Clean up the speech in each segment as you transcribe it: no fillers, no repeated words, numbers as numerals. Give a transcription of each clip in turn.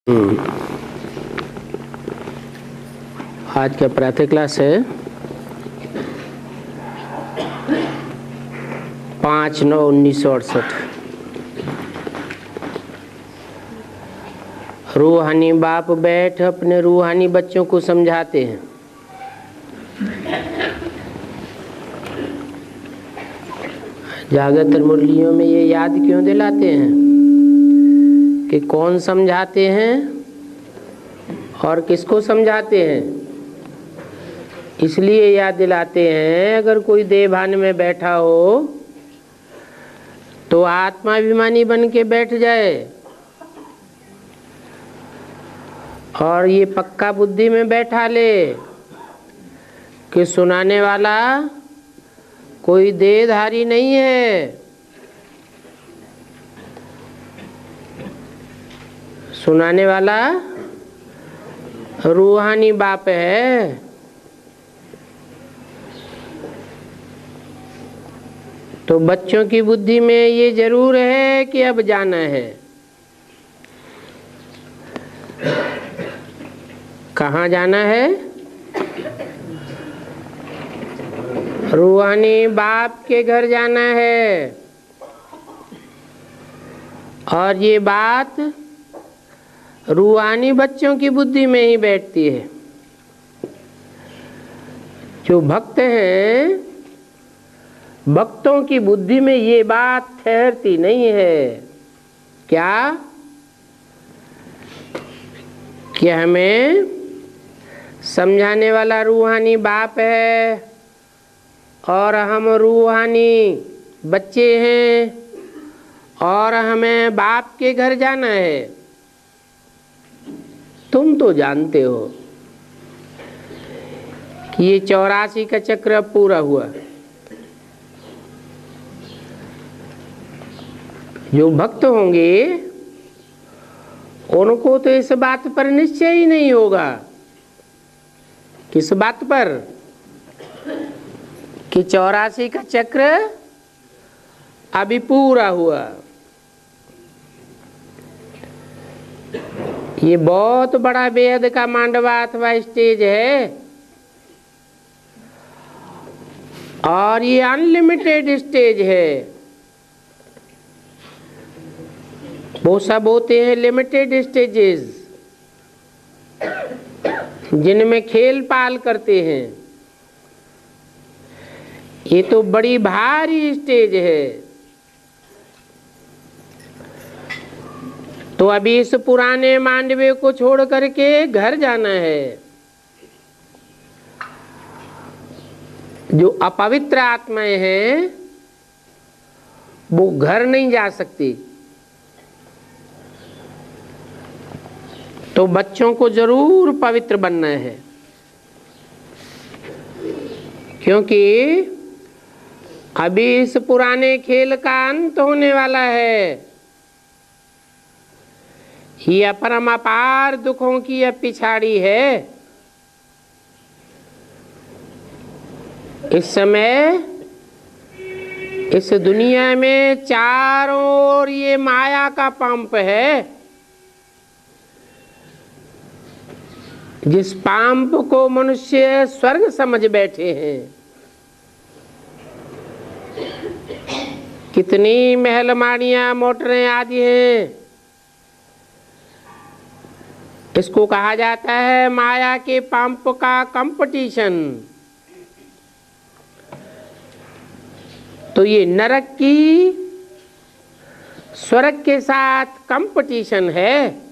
आज का प्रातः क्लास है 5/9/1968। रूहानी बाप बैठ अपने रूहानी बच्चों को समझाते हैं। जागृत मुरलियों में ये याद क्यों दिलाते हैं कि कौन समझाते हैं और किसको समझाते हैं? इसलिए याद दिलाते हैं, अगर कोई देवभान में बैठा हो तो आत्माभिमानी बन के बैठ जाए और ये पक्का बुद्धि में बैठा ले कि सुनाने वाला कोई देहधारी नहीं है, सुनाने वाला रूहानी बाप है। तो बच्चों की बुद्धि में ये जरूर है कि अब जाना है। कहाँ जाना है? रूहानी बाप के घर जाना है। और ये बात रूहानी बच्चों की बुद्धि में ही बैठती है। जो भक्त हैं, भक्तों की बुद्धि में ये बात ठहरती नहीं है। क्या? कि हमें समझाने वाला रूहानी बाप है और हम रूहानी बच्चे हैं और हमें बाप के घर जाना है। तुम तो जानते हो कि ये 84 का चक्र पूरा हुआ। जो भक्त होंगे उनको तो इस बात पर निश्चय ही नहीं होगा। किस बात पर? कि 84 का चक्र अभी पूरा हुआ। ये बहुत बड़ा बेहद का मांडवा अथवा स्टेज है और ये अनलिमिटेड स्टेज है। वो सब होते हैं लिमिटेड स्टेजेस जिनमें खेल पाल करते हैं। ये तो बड़ी भारी स्टेज है। तो अभी इस पुराने मांडवे को छोड़ करके घर जाना है। जो अपवित्र आत्माएं हैं वो घर नहीं जा सकती। तो बच्चों को जरूर पवित्र बनना है, क्योंकि अभी इस पुराने खेल का अंत होने वाला है। ये अपरम अपार दुखों की अब पिछाड़ी है। इस समय इस दुनिया में चारों ओर ये माया का पंप है। जिस पंप को मनुष्य स्वर्ग समझ बैठे हैं। कितनी महलमाड़ियां, मोटरें आदि हैं। इसको कहा जाता है माया के पंप का कंपटीशन। तो ये नरक की स्वर्ग के साथ कंपटीशन है।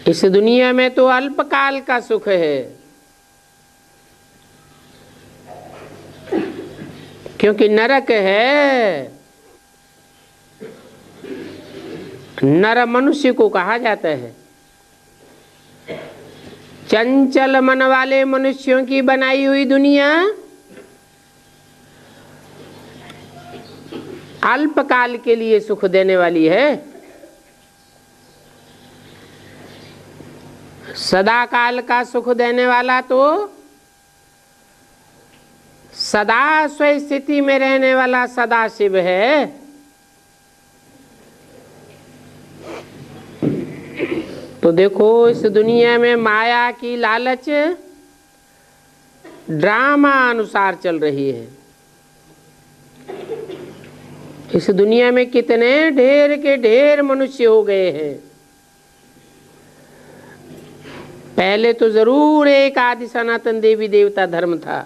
इस दुनिया में तो अल्पकाल का सुख है, क्योंकि नरक है। नर मनुष्य को कहा जाता है। चंचल मन वाले मनुष्यों की बनाई हुई दुनिया अल्पकाल के लिए सुख देने वाली है। सदा काल का सुख देने वाला तो सदा स्वस्थिति में रहने वाला सदाशिव है। तो देखो, इस दुनिया में माया की लालच ड्रामा अनुसार चल रही है। इस दुनिया में कितने ढेर के ढेर मनुष्य हो गए हैं। पहले तो जरूर एक आदि सनातन देवी देवता धर्म था,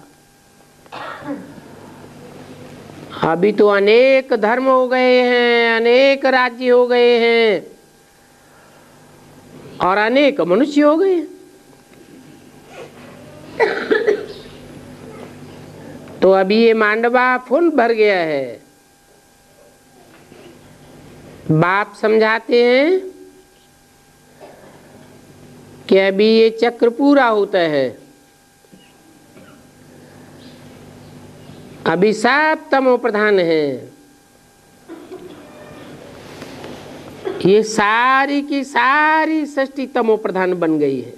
अभी तो अनेक धर्म हो गए हैं, अनेक राज्य हो गए हैं और अनेक मनुष्य हो गए। तो अभी ये मांडवा फुल भर गया है। बाप समझाते हैं कि अभी ये चक्र पूरा होता है, अभी सब तमो प्रधान है। ये सारी की सारी सृष्टि तमो प्रधान बन गई है।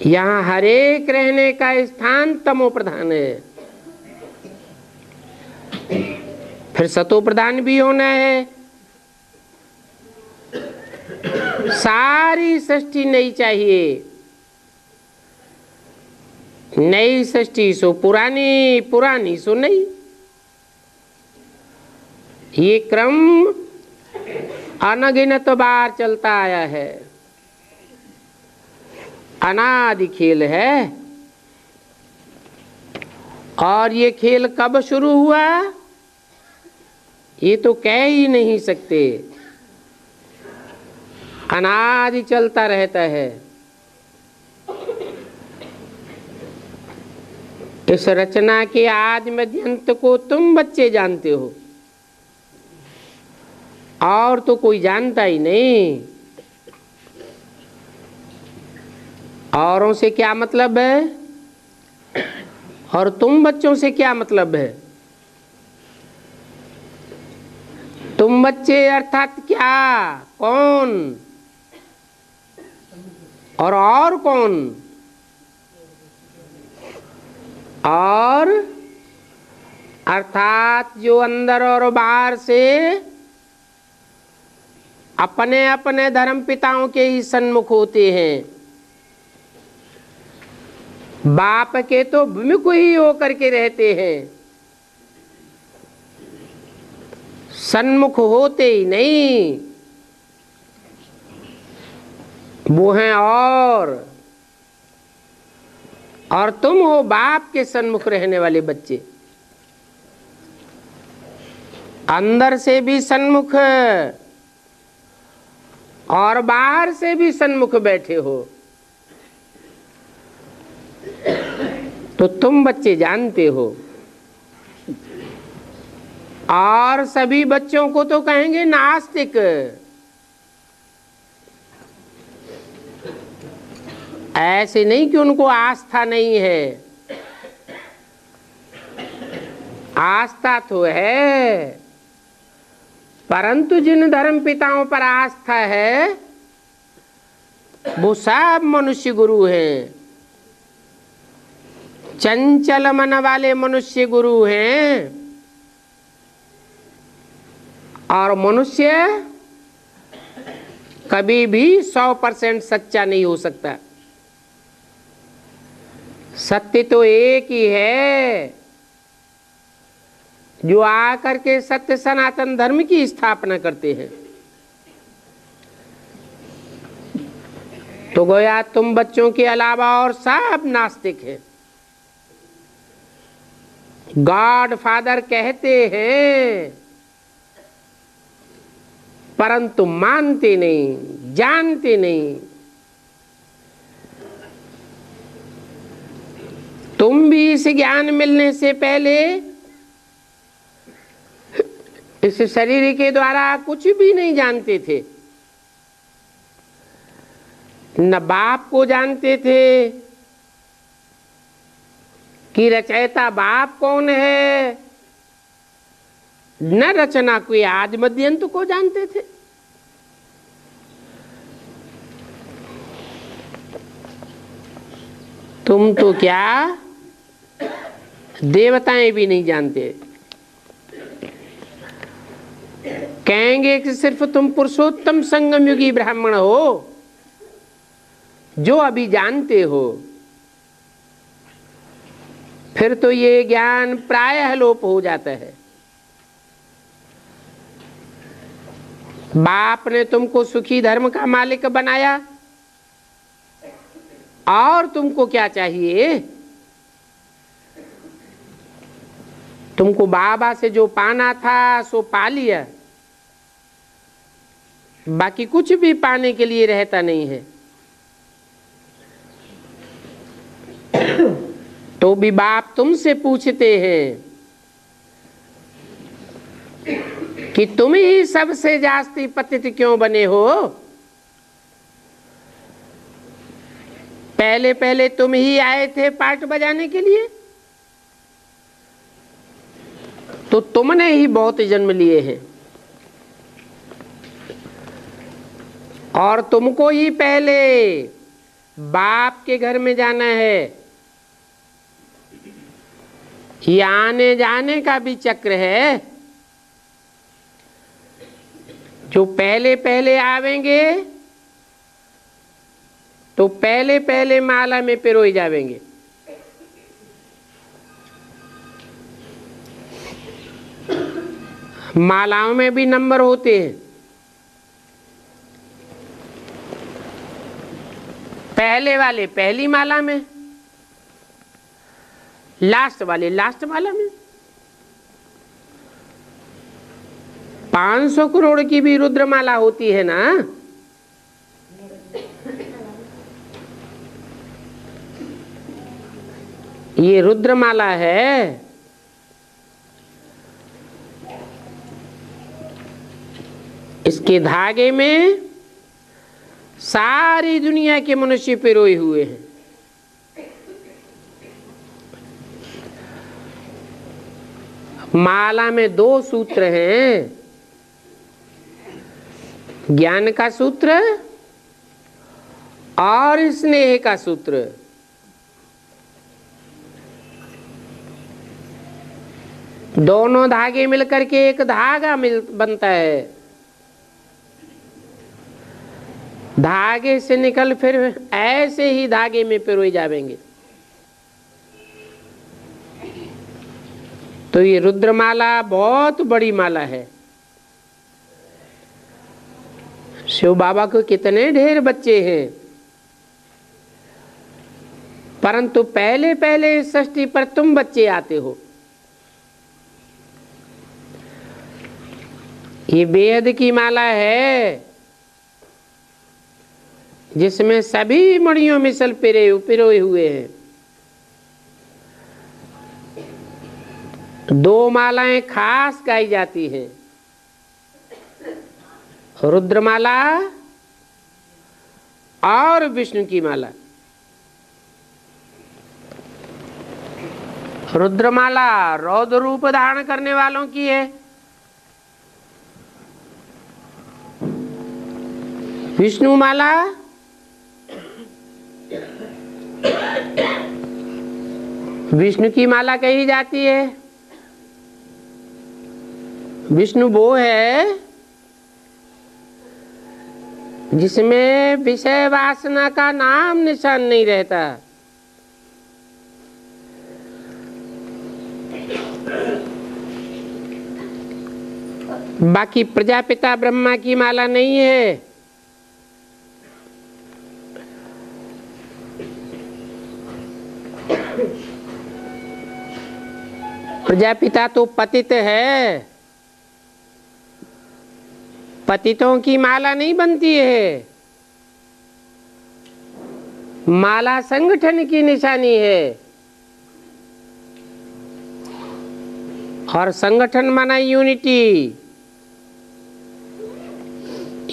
यहाँ हरेक रहने का स्थान तमो प्रधान है। फिर सतो प्रधान भी होना है। सारी सृष्टि नई चाहिए। नई सृष्टि सो पुरानी, पुरानी सो नई। ये क्रम अनगिनत बार चलता आया है, अनादि खेल है। और ये खेल कब शुरू हुआ ये तो कह ही नहीं सकते, अनादि चलता रहता है। इस रचना के आदि मध्य अंत को तुम बच्चे जानते हो, और तो कोई जानता ही नहीं। औरों से क्या मतलब है और तुम बच्चों से क्या मतलब है? तुम बच्चे अर्थात क्या, कौन और कौन? और अर्थात जो अंदर और बाहर से अपने अपने धर्म पिताओं के ही सन्मुख होते हैं। बाप के तो विमुख ही होकर के रहते हैं, सन्मुख होते ही नहीं। वो हैं और तुम हो बाप के सन्मुख रहने वाले बच्चे। अंदर से भी सन्मुख और बाहर से भी सन्मुख बैठे हो। तो तुम बच्चे जानते हो। और सभी बच्चों को तो कहेंगे नास्तिक। ऐसे नहीं कि उनको आस्था नहीं है, आस्था तो है, परंतु जिन धर्म पिताओं पर आस्था है वो सब मनुष्य गुरु हैं, चंचल मन वाले मनुष्य गुरु हैं। और मनुष्य कभी भी 100% सच्चा नहीं हो सकता। सत्य तो एक ही है जो आकर के सत्य सनातन धर्म की स्थापना करते हैं। तो गोया तुम बच्चों के अलावा और सब नास्तिक हैं। गॉड फादर कहते हैं परंतु मानते नहीं, जानते नहीं। तुम भी इस ज्ञान मिलने से पहले इस शरीर के द्वारा कुछ भी नहीं जानते थे। न बाप को जानते थे कि रचयिता बाप कौन है, न रचना कोई आदि मध्य अंत को जानते थे। तुम तो क्या देवताएं भी नहीं जानते। कहेंगे कि सिर्फ तुम पुरुषोत्तम संगम युगी ब्राह्मण हो जो अभी जानते हो, फिर तो ये ज्ञान प्रायः लोप हो जाता है। बाप ने तुमको सुखी धर्म का मालिक बनाया, और तुमको क्या चाहिए? तुमको बाबा से जो पाना था सो पा लिया, बाकी कुछ भी पाने के लिए रहता नहीं है। तो भी बाप तुमसे पूछते हैं कि तुम ही सबसे जास्ती पतित क्यों बने हो? पहले पहले तुम ही आए थे पार्ट बजाने के लिए, तो तुमने ही बहुत जन्म लिए हैं, और तुमको ही पहले बाप के घर में जाना है। ये आने जाने का भी चक्र है। जो पहले पहले आवेंगे तो पहले पहले माला में पिरोई जावेंगे। मालाओं में भी नंबर होते हैं। पहले वाले पहली माला में, लास्ट वाले लास्ट माला में। 500 करोड़ की भी रुद्रमाला होती है ना। ये रुद्रमाला है। इसके धागे में सारी दुनिया के मनुष्य पिरोए हुए हैं। माला में 2 सूत्र हैं, ज्ञान का सूत्र और स्नेह का सूत्र। दोनों धागे मिलकर के एक धागा बनता है। धागे से निकल फिर ऐसे ही धागे में पिरोए जाएंगे। तो ये रुद्रमाला बहुत बड़ी माला है। शिव बाबा को कितने ढेर बच्चे हैं, परंतु पहले पहले षष्ठी पर तुम बच्चे आते हो। ये बेहद की माला है, जिसमें सभी मणियों मिसल पिरोए हुए हैं। 2 मालाएं खास गाई जाती हैं, रुद्रमाला और विष्णु की माला। रुद्रमाला रौद्र रूप धारण करने वालों की है, विष्णु माला विष्णु की माला कही जाती है। विष्णु वो है जिसमें विषय वासना का नाम निशान नहीं रहता। बाकी प्रजापिता ब्रह्मा की माला नहीं है। प्रजापिता तो पतित है, पतितों की माला नहीं बनती है। माला संगठन की निशानी है, और संगठन माना यूनिटी।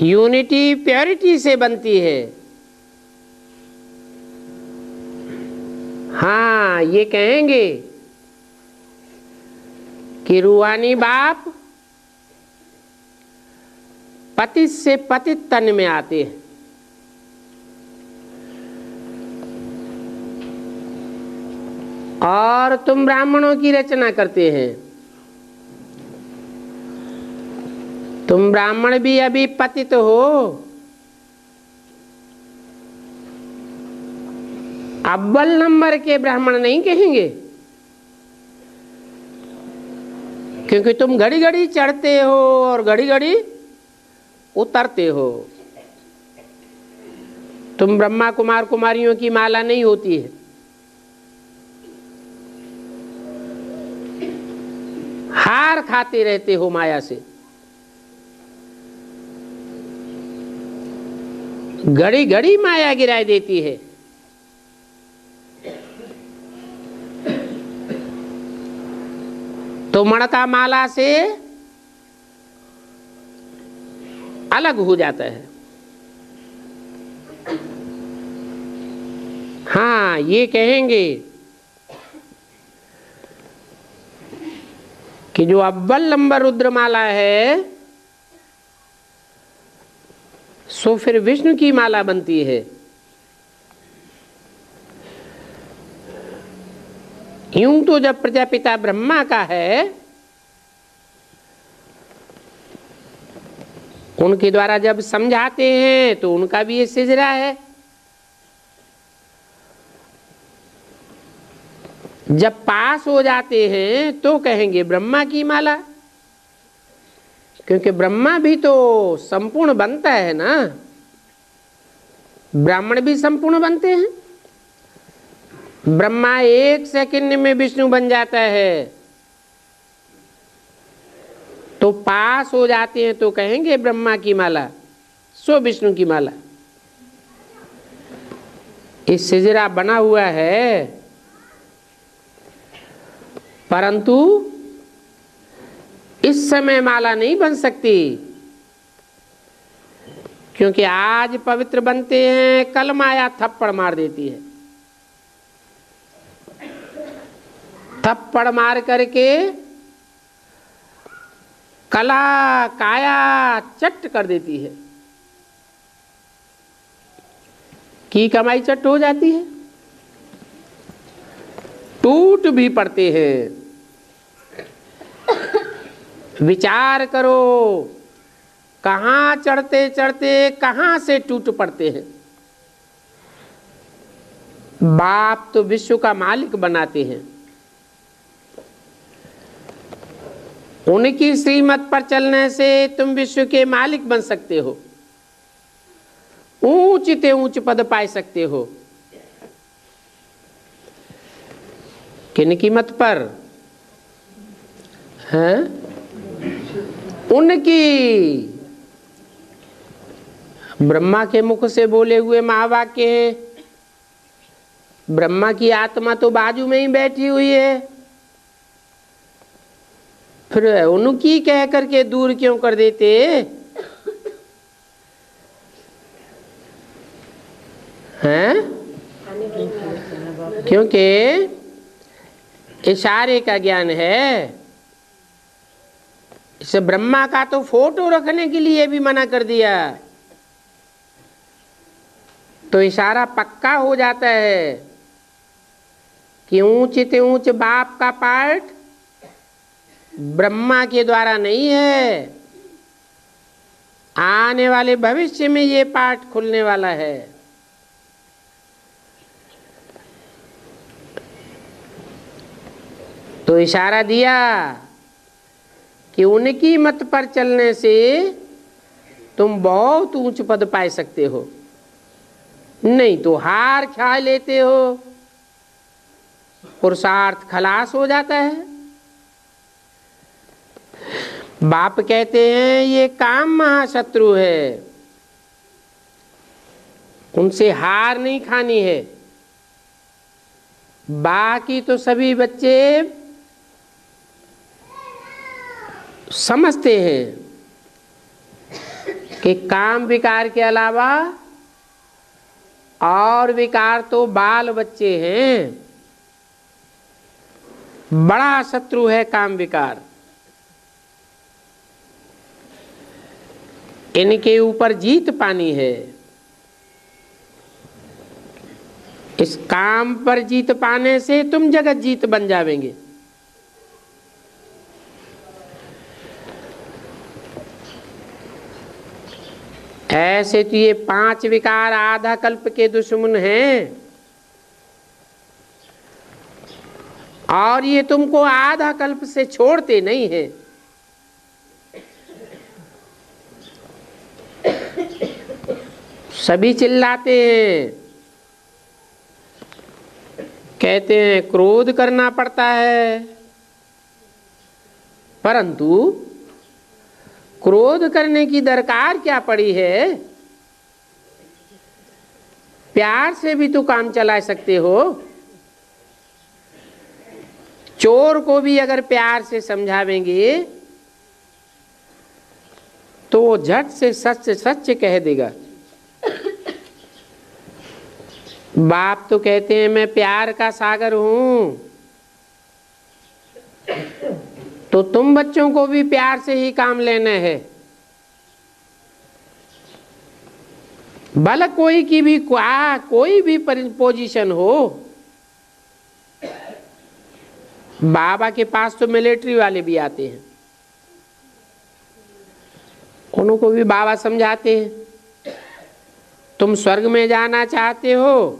यूनिटी प्योरिटी से बनती है। हाँ, ये कहेंगे कि रूहानी बाप पतित से पतित तन में आते हैं। और तुम ब्राह्मणों की रचना करते हैं। तुम ब्राह्मण भी अभी पतित हो, अव्वल नंबर के ब्राह्मण नहीं कहेंगे, क्योंकि तुम घड़ी घड़ी चढ़ते हो और घड़ी घड़ी उतरते हो। तुम ब्रह्मा कुमार कुमारियों की माला नहीं होती है। हार खाते रहते हो माया से, घड़ी घड़ी माया गिराई देती है। तो मणका माला से अलग हो जाता है। हाँ, ये कहेंगे कि जो अव्वल नंबर रुद्रमाला है सो फिर विष्णु की माला बनती है। यूं तो जब प्रजापिता ब्रह्मा का है, उनके द्वारा जब समझाते हैं तो उनका भी ये सिजरा है। जब पास हो जाते हैं तो कहेंगे ब्रह्मा की माला, क्योंकि ब्रह्मा भी तो संपूर्ण बनता है ना, ब्राह्मण भी संपूर्ण बनते हैं। ब्रह्मा 1 सेकंड में विष्णु बन जाता है, तो पास हो जाते हैं तो कहेंगे ब्रह्मा की माला, सो विष्णु की माला। इस सिजरा बना हुआ है, परंतु इस समय माला नहीं बन सकती, क्योंकि आज पवित्र बनते हैं, कल माया थप्पड़ मार देती है। थप्पड़ मार करके कला काया चट कर देती है, की कमाई चट हो जाती है, टूट भी पड़ते हैं। विचार करो, कहां चढ़ते चढ़ते कहां से टूट पड़ते हैं। बाप तो विश्व का मालिक बनाते हैं, उनकी श्रीमत पर चलने से तुम विश्व के मालिक बन सकते हो, ऊंच से ऊंच पद पा सकते हो। किनकी मत पर हैं? उनकी। ब्रह्मा के मुख से बोले हुए महावाक्य हैं। ब्रह्मा की आत्मा तो बाजू में ही बैठी हुई है, फिर उनकी कह करके दूर क्यों कर देते? हैं? क्योंकि इशारे का ज्ञान है। इसे ब्रह्मा का तो फोटो रखने के लिए भी मना कर दिया, तो इशारा पक्का हो जाता है कि ऊंचे से ऊंच बाप का पाठ ब्रह्मा के द्वारा नहीं है, आने वाले भविष्य में ये पाठ खुलने वाला है। तो इशारा दिया कि उनकी मत पर चलने से तुम बहुत ऊंच पद पा सकते हो, नहीं तो हार खा लेते हो, पुरुषार्थ खलास हो जाता है। बाप कहते हैं ये काम महाशत्रु है, उनसे हार नहीं खानी है। बाकी तो सभी बच्चे समझते हैं कि काम विकार के अलावा और विकार तो बाल बच्चे हैं, बड़ा शत्रु है काम विकार। इनके ऊपर जीत पानी है, इस काम पर जीत पाने से तुम जगत जीत बन जावेंगे। ऐसे तो ये 5 विकार आधा कल्प के दुश्मन हैं, और ये तुमको आधा कल्प से छोड़ते नहीं है। सभी चिल्लाते हैं, कहते हैं क्रोध करना पड़ता है, परंतु क्रोध करने की दरकार क्या पड़ी है? प्यार से भी तो काम चला सकते हो। चोर को भी अगर प्यार से समझावेंगे तो वो झट से सच सच कह देगा। बाप तो कहते हैं मैं प्यार का सागर हूं, तो तुम बच्चों को भी प्यार से ही काम लेना है। भले कोई भी पोजीशन हो। बाबा के पास तो मिलिट्री वाले भी आते हैं, उनको भी बाबा समझाते हैं तुम स्वर्ग में जाना चाहते हो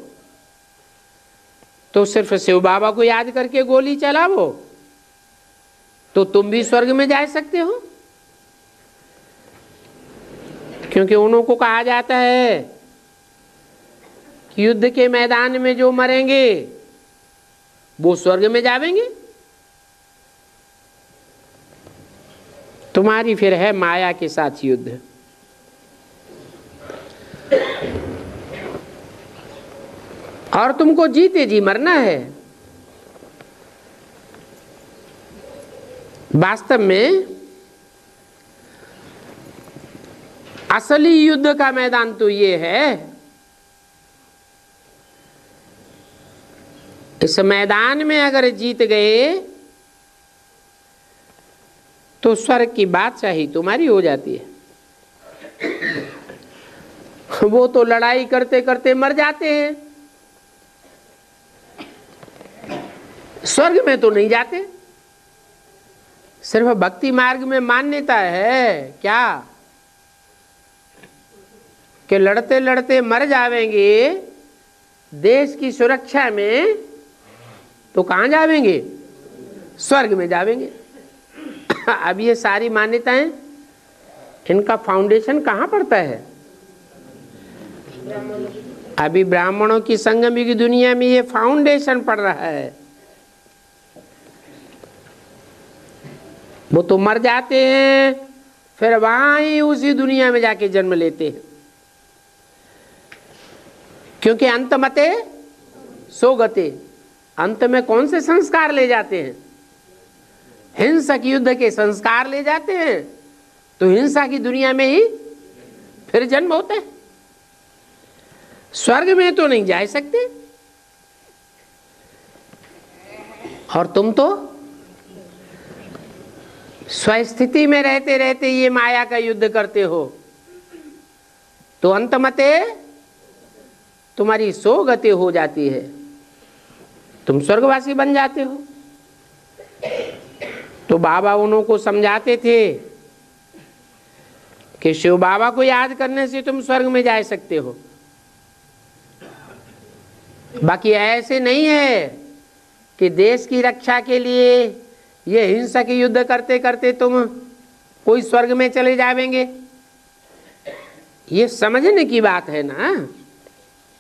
तो सिर्फ शिव बाबा को याद करके गोली चलाओ, तो तुम भी स्वर्ग में जा सकते हो। क्योंकि उनको कहा जाता है कि युद्ध के मैदान में जो मरेंगे वो स्वर्ग में जावेंगे। तुम्हारी फिर है माया के साथ युद्ध। और तुमको जीते जी मरना है। वास्तव में असली युद्ध का मैदान तो ये है, इस मैदान में अगर जीत गए तो स्वर्ग की बादशाही तुम्हारी हो जाती है। वो तो लड़ाई करते करते मर जाते हैं, स्वर्ग में तो नहीं जाते। सिर्फ भक्ति मार्ग में मान्यता है क्या कि लड़ते लड़ते मर जावेंगे देश की सुरक्षा में, तो कहां जावेंगे? स्वर्ग में जावेंगे। अब ये सारी मान्यताएं, इनका फाउंडेशन कहां पड़ता है? अभी ब्राह्मणों की संगम की दुनिया में ये फाउंडेशन पड़ रहा है। वो तो मर जाते हैं, फिर वहां ही उसी दुनिया में जाके जन्म लेते हैं, क्योंकि अंत मते सो गते। अंत में कौन से संस्कार ले जाते हैं? हिंसक युद्ध के संस्कार ले जाते हैं, तो हिंसा की दुनिया में ही फिर जन्म होता है। स्वर्ग में तो नहीं जा सकते। और तुम तो स्वस्थिति में रहते रहते ये माया का युद्ध करते हो, तो अंतमते तुम्हारी सो गति हो जाती है, तुम स्वर्गवासी बन जाते हो। तो बाबा उनको समझाते थे कि शिव बाबा को याद करने से तुम स्वर्ग में जा सकते हो। बाकी ऐसे नहीं है कि देश की रक्षा के लिए ये हिंसा के युद्ध करते करते तुम कोई स्वर्ग में चले जावेंगे। ये समझने की बात है ना।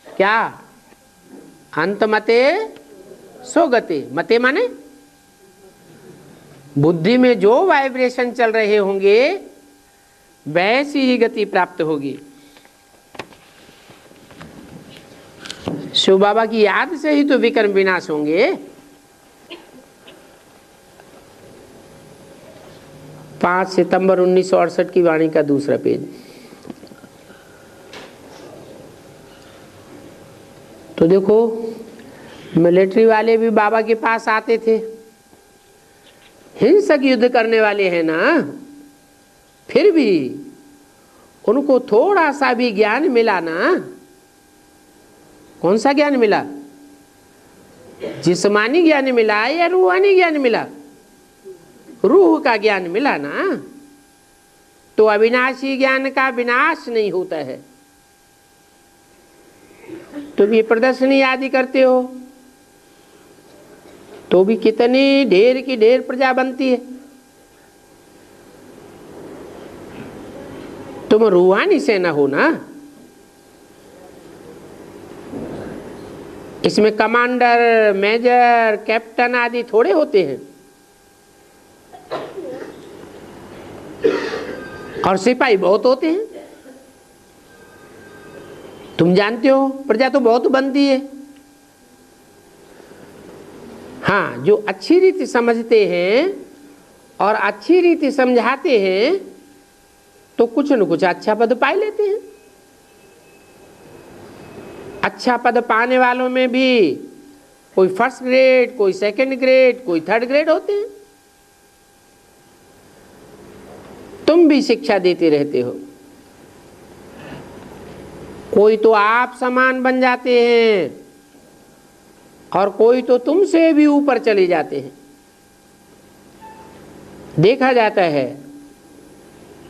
क्या? अंत मते सो गते। मते माने बुद्धि में जो वाइब्रेशन चल रहे होंगे वैसी ही गति प्राप्त होगी। शिव बाबा की याद से ही तो विकर्म विनाश होंगे। 5 सितंबर 1968 की वाणी का दूसरा पेज। तो देखो, मिलिट्री वाले भी बाबा के पास आते थे, हिंसक युद्ध करने वाले हैं ना, फिर भी उनको थोड़ा सा भी ज्ञान मिला ना। कौन सा ज्ञान मिला? जिस्मानी ज्ञान मिला या रूहानी ज्ञान मिला? रूह का ज्ञान मिला ना। तो तो अविनाशी ज्ञान का विनाश नहीं होता है। तुम ये प्रदर्शनी आदि करते हो तो भी कितनी ढेर की ढेर प्रजा बनती है। तुम रूहानी सेना हो ना, इसमें कमांडर, मेजर, कैप्टन आदि थोड़े होते हैं, और सिपाही बहुत होते हैं। तुम जानते हो प्रजा तो बहुत बनती है। हाँ, जो अच्छी रीति समझते हैं और अच्छी रीति समझाते हैं तो कुछ न कुछ अच्छा पद पा लेते हैं। अच्छा पद पाने वालों में भी कोई फर्स्ट ग्रेड, कोई सेकंड ग्रेड, कोई थर्ड ग्रेड होते हैं। तुम भी शिक्षा देते रहते हो। कोई तो आप समान बन जाते हैं और कोई तो तुमसे भी ऊपर चले जाते हैं। देखा जाता है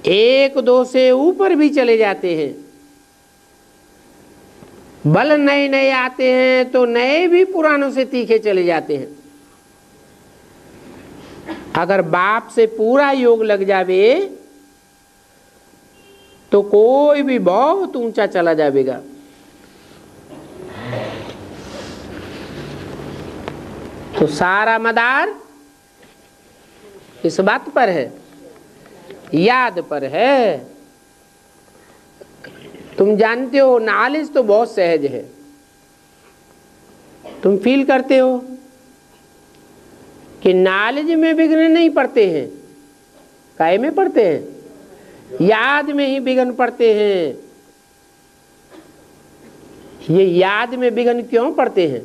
एक दो से ऊपर भी चले जाते हैं। बल नए नए आते हैं तो नए भी पुरानों से तीखे चले जाते हैं। अगर बाप से पूरा योग लग जावे तो कोई भी बहुत ऊंचा चला जाएगा। तो सारा मदार इस बात पर है, याद पर है। तुम जानते हो नॉलेज तो बहुत सहज है। तुम फील करते हो कि नॉलेज में विघ्न नहीं पड़ते हैं। काहे में पड़ते हैं? याद में ही विघ्न पड़ते हैं। ये याद में विघ्न क्यों पड़ते हैं?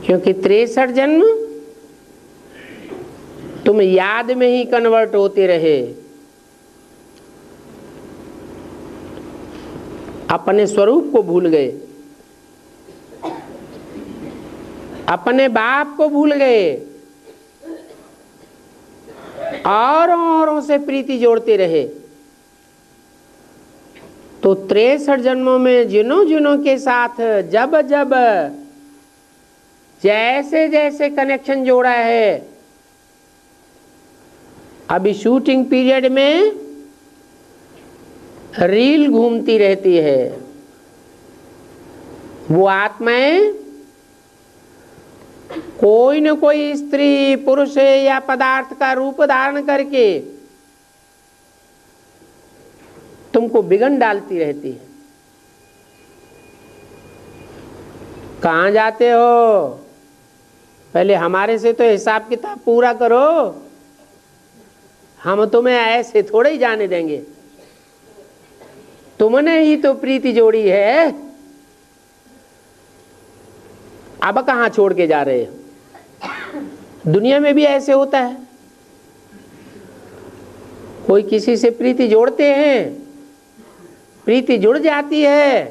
क्योंकि 63 जन्म तुम याद में ही कन्वर्ट होते रहे। अपने स्वरूप को भूल गए, अपने बाप को भूल गए, औरों से प्रीति जोड़ते रहे। तो 63 जन्मों में जिन्हों जिन्हों के साथ जब जब जैसे जैसे कनेक्शन जोड़ा है, अभी शूटिंग पीरियड में रील घूमती रहती है। वो आत्माएं कोई न कोई स्त्री, पुरुष या पदार्थ का रूप धारण करके तुमको बिगन डालती रहती है। कहाँ जाते हो? पहले हमारे से तो हिसाब किताब पूरा करो। हम तुम्हें ऐसे थोड़े ही जाने देंगे। तुमने ही तो प्रीति जोड़ी है, अब कहाँ छोड़ के जा रहे हो? दुनिया में भी ऐसे होता है। कोई किसी से प्रीति जोड़ते हैं, प्रीति जुड़ जाती है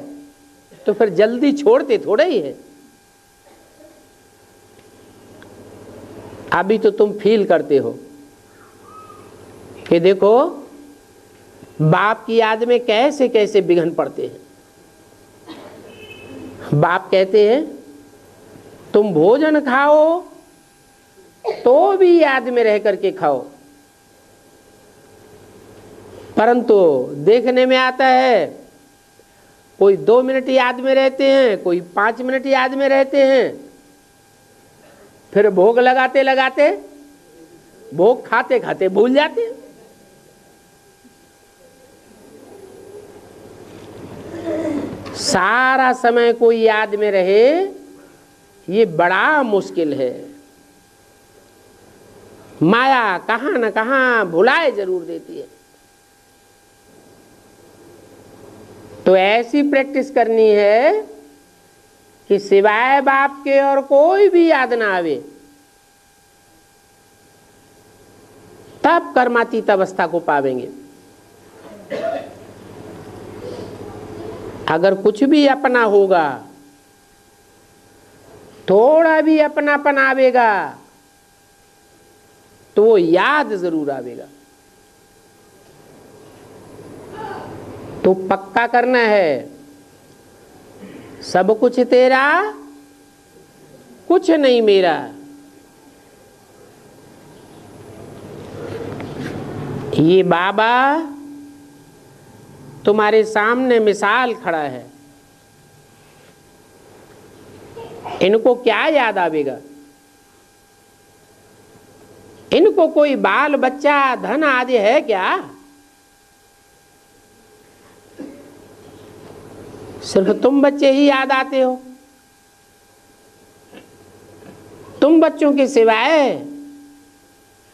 तो फिर जल्दी छोड़ते थोड़ा ही है। अभी तो तुम फील करते हो कि देखो बाप की याद में कैसे कैसे विघ्न पड़ते हैं। बाप कहते हैं तुम भोजन खाओ तो भी याद में रह करके खाओ, परंतु देखने में आता है कोई 2 मिनट याद में रहते हैं, कोई 5 मिनट याद में रहते हैं, फिर भोग लगाते लगाते, भोग खाते खाते भूल जाते हैं। सारा समय कोई याद में रहे ये बड़ा मुश्किल है। माया कहां न कहां भुलाए जरूर देती है। तो ऐसी प्रैक्टिस करनी है कि सिवाय बाप के और कोई भी याद ना आवे, तब कर्मातीत अवस्था को पावेंगे। अगर कुछ भी अपना होगा, थोड़ा भी अपनापन आवेगा तो वो याद जरूर आवेगा। तो पक्का करना है, सब कुछ तेरा, कुछ नहीं मेरा। ये बाबा तुम्हारे सामने मिसाल खड़ा है, इनको क्या याद आवेगा? इनको कोई बाल बच्चा धन आदि है क्या? सिर्फ तुम बच्चे ही याद आते हो। तुम बच्चों के सिवाय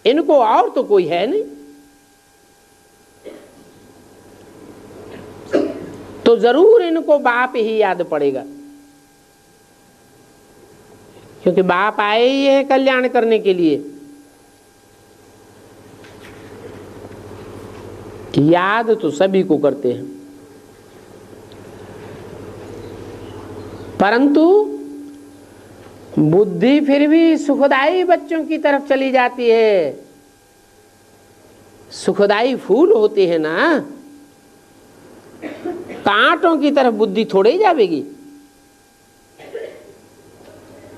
इनको और तो कोई है नहीं। तो जरूर इनको बाप ही याद पड़ेगा, क्योंकि बाप आए ही है कल्याण करने के लिए। याद तो सभी को करते हैं, परंतु बुद्धि फिर भी सुखदाई बच्चों की तरफ चली जाती है। सुखदाई फूल होते हैं ना, कांटों की तरफ बुद्धि थोड़े ही जाएगी।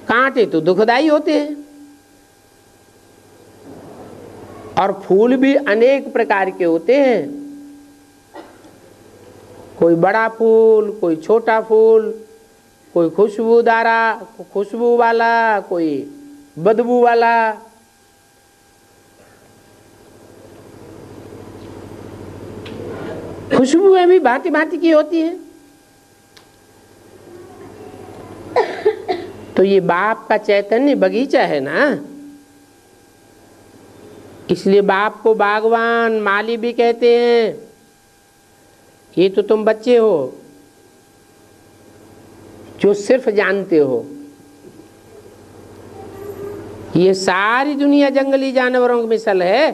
कांटे तो दुखदाई होते हैं, और फूल भी अनेक प्रकार के होते हैं। कोई बड़ा फूल, कोई छोटा फूल, कोई खुशबू वाला, कोई बदबू वाला। खुशबुएं भी भांति भांति की होती हैं। तो ये बाप का चैतन्य बगीचा है ना, इसलिए बाप को बागवान माली भी कहते हैं। ये तो तुम बच्चे हो जो सिर्फ जानते हो। ये सारी दुनिया जंगली जानवरों की मिसल है।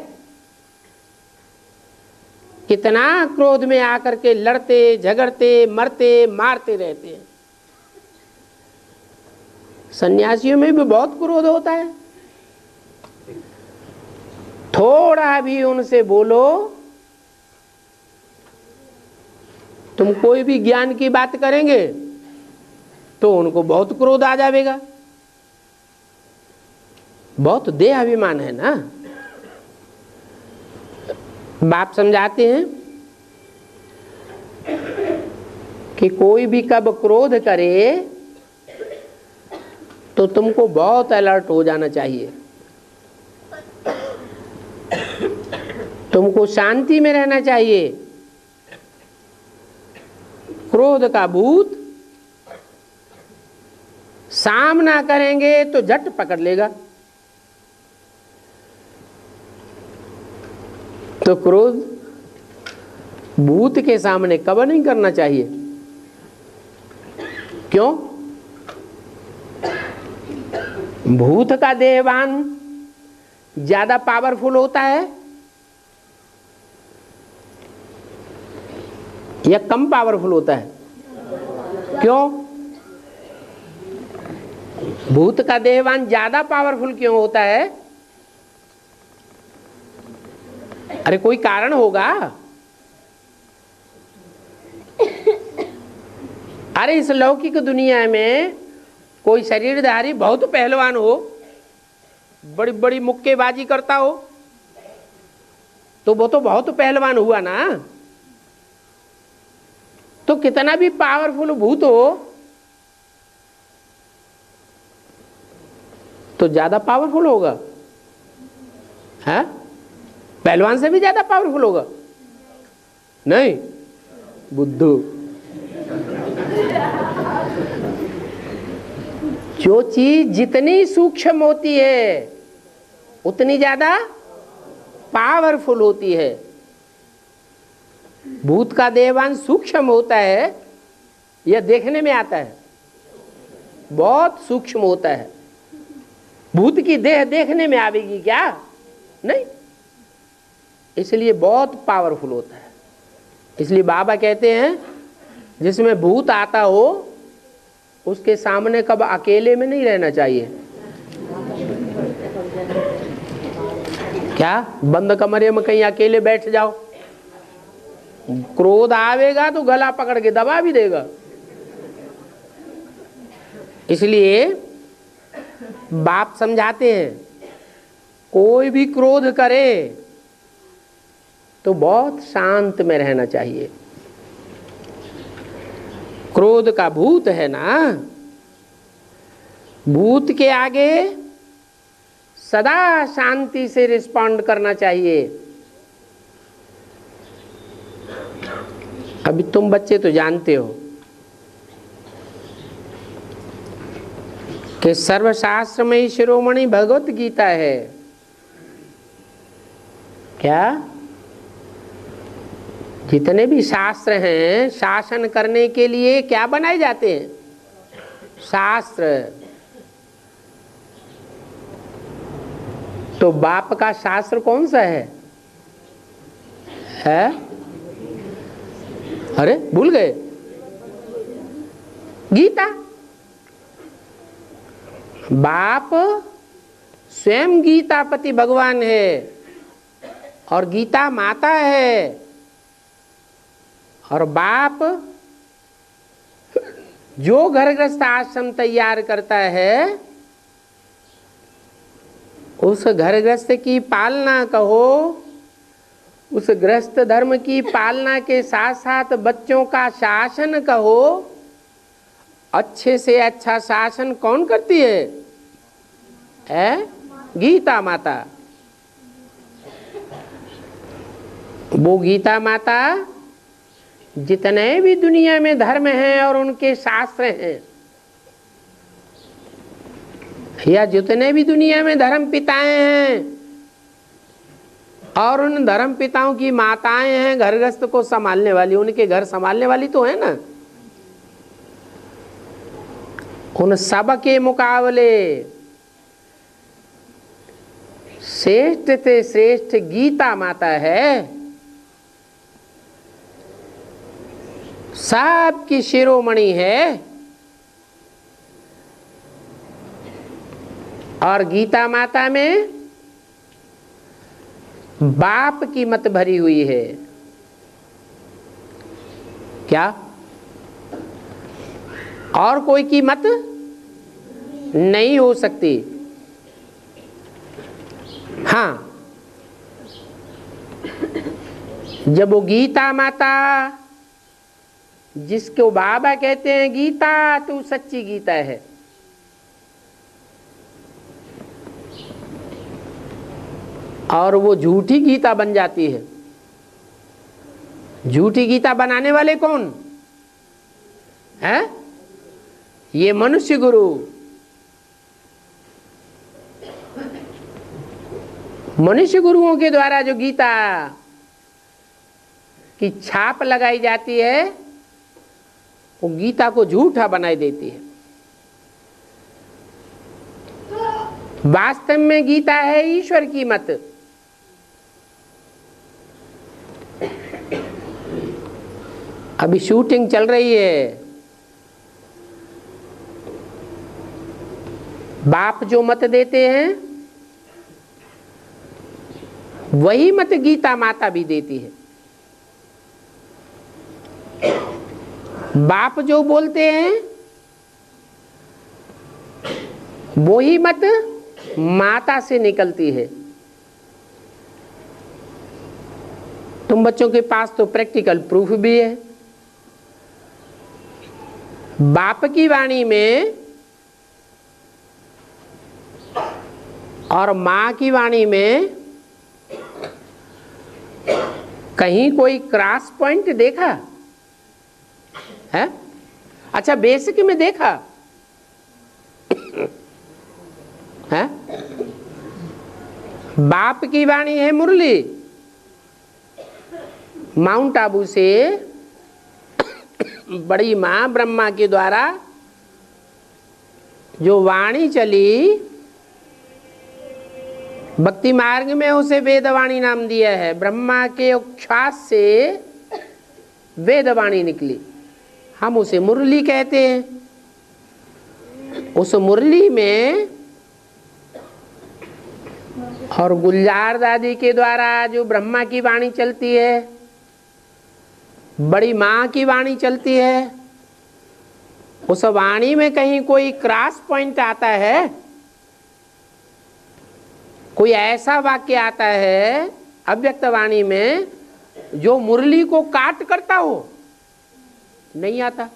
कितना क्रोध में आकर के लड़ते झगड़ते मरते मारते रहते हैं। सन्यासियों में भी बहुत क्रोध होता है। थोड़ा भी उनसे बोलो, तुम कोई भी ज्ञान की बात करेंगे तो उनको बहुत क्रोध आ जाएगा। बहुत देह अभिमान है ना। बाप समझाते हैं कि कोई भी कब क्रोध करे तो तुमको बहुत अलर्ट हो जाना चाहिए। तुमको शांति में रहना चाहिए। क्रोध का भूत सामना करेंगे तो झट पकड़ लेगा। तो क्रोध भूत के सामने कब नहीं करना चाहिए। क्यों? भूत का देहवान ज्यादा पावरफुल होता है या कम पावरफुल होता है? क्यों? भूत का देहवान ज्यादा पावरफुल क्यों होता है? अरे कोई कारण होगा। अरे इस लौकिक दुनिया में कोई शरीरधारी बहुत पहलवान हो, बड़ी बड़ी मुक्केबाजी करता हो, तो वो तो बहुत पहलवान हुआ ना। तो कितना भी पावरफुल भूत हो तो ज्यादा पावरफुल होगा। है? पहलवान से भी ज्यादा पावरफुल होगा? नहीं, बुद्धू। जो चीज जितनी सूक्ष्म होती है उतनी ज्यादा पावरफुल होती है। भूत का देहवान सूक्ष्म होता है, यह देखने में आता है, बहुत सूक्ष्म होता है। भूत की देह देखने में आवेगी क्या? नहीं। इसलिए बहुत पावरफुल होता है। इसलिए बाबा कहते हैं जिसमें भूत आता हो उसके सामने कब अकेले में नहीं रहना चाहिए। क्या बंद कमरे में कहीं अकेले बैठ जाओ, क्रोध आवेगा तो गला पकड़ के दबा भी देगा। इसलिए बाप समझाते हैं कोई भी क्रोध करे तो बहुत शांत में रहना चाहिए। क्रोध का भूत है ना, भूत के आगे सदा शांति से रिस्पॉन्ड करना चाहिए। अभी तुम बच्चे तो जानते हो कि सर्वशास्त्र में ही शिरोमणि भगवत गीता है। क्या जितने भी शास्त्र हैं शासन करने के लिए क्या बनाए जाते हैं? शास्त्र। तो बाप का शास्त्र कौन सा है? अरे भूल गए? गीता। बाप स्वयं गीतापति भगवान है और गीता माता है, और बाप जो घर गृहस्थ आश्रम तैयार करता है उस घर गृहस्थ की पालना कहो, उस गृहस्थ धर्म की पालना के साथ साथ बच्चों का शासन कहो। अच्छे से अच्छा शासन कौन करती है? गीता माता। वो गीता माता जितने भी दुनिया में धर्म हैं और उनके शास्त्र हैं, या जितने भी दुनिया में धर्म पिताएं हैं और उन धर्म पिताओं की माताएं हैं घर गृहस्थ को संभालने वाली, उनके घर संभालने वाली तो है ना, उन सब के मुकाबले श्रेष्ठ से श्रेष्ठ गीता माता है। सबकी शिरोमणि है और गीता माता में बाप की मत भरी हुई है। क्या और कोई की मत नहीं हो सकती? हाँ, जब वो गीता माता जिसको बाबा कहते हैं गीता तू सच्ची गीता है, और वो झूठी गीता बन जाती है। झूठी गीता बनाने वाले कौन है? ये मनुष्य गुरु। मनुष्य गुरुओं के द्वारा जो गीता की छाप लगाई जाती है वो गीता को झूठा बनाई देती है। वास्तव में गीता है ईश्वर की मत। अभी शूटिंग चल रही है, बाप जो मत देते हैं वही मत गीता माता भी देती है। बाप जो बोलते हैं वही मत माता से निकलती है। तुम बच्चों के पास तो प्रैक्टिकल प्रूफ भी है। बाप की वाणी में और मां की वाणी में कहीं कोई क्रॉस पॉइंट देखा है? अच्छा, बेसिक में देखा है? बाप की वाणी है मुरली, माउंट आबू से बड़ी मां ब्रह्मा के द्वारा जो वाणी चली, भक्ति मार्ग में उसे वेदवाणी नाम दिया है। ब्रह्मा के उच्छ्वास से वेदवाणी निकली, हम उसे मुरली कहते हैं। उस मुरली में और गुलजार दादी के द्वारा जो ब्रह्मा की वाणी चलती है, बड़ी माँ की वाणी चलती है, उस वाणी में कहीं कोई क्रॉस पॉइंट आता है, कोई ऐसा वाक्य आता है अव्यक्त वाणी में जो मुरली को काट करता हो? नहीं आता।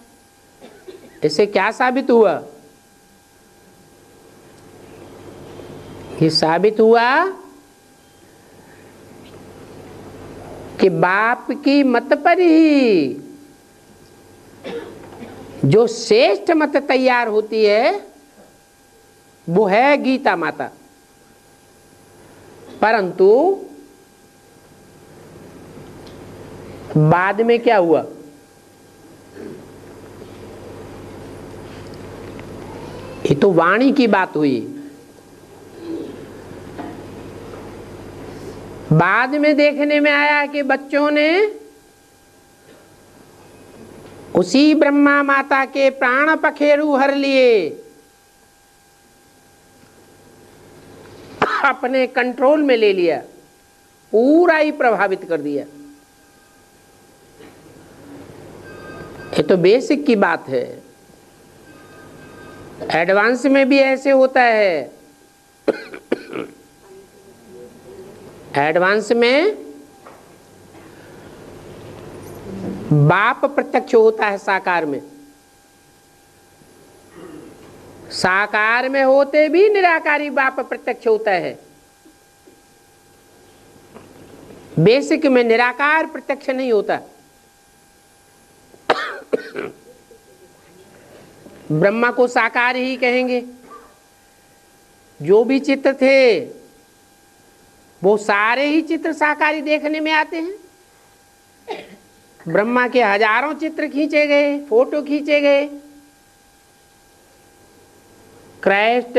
इससे क्या साबित हुआ? ये साबित हुआ कि बाप की मत पर ही जो श्रेष्ठ मत तैयार होती है वो है गीता माता। परंतु बाद में क्या हुआ? ये तो वाणी की बात हुई। बाद में देखने में आया कि बच्चों ने उसी ब्रह्मा माता के प्राण पखेरु हर लिए, अपने कंट्रोल में ले लिया, पूरा ही प्रभावित कर दिया। ये तो बेसिक की बात है। एडवांस में भी ऐसे होता है। एडवांस में बाप प्रत्यक्ष होता है साकार में। साकार में होते भी निराकारी बाप प्रत्यक्ष होता है। बेसिक में निराकार प्रत्यक्ष नहीं होता। ब्रह्मा को साकार ही कहेंगे। जो भी चित्र थे वो सारे ही चित्र साकारी देखने में आते हैं। ब्रह्मा के हजारों चित्र खींचे गए, फोटो खींचे गए। क्राइस्ट,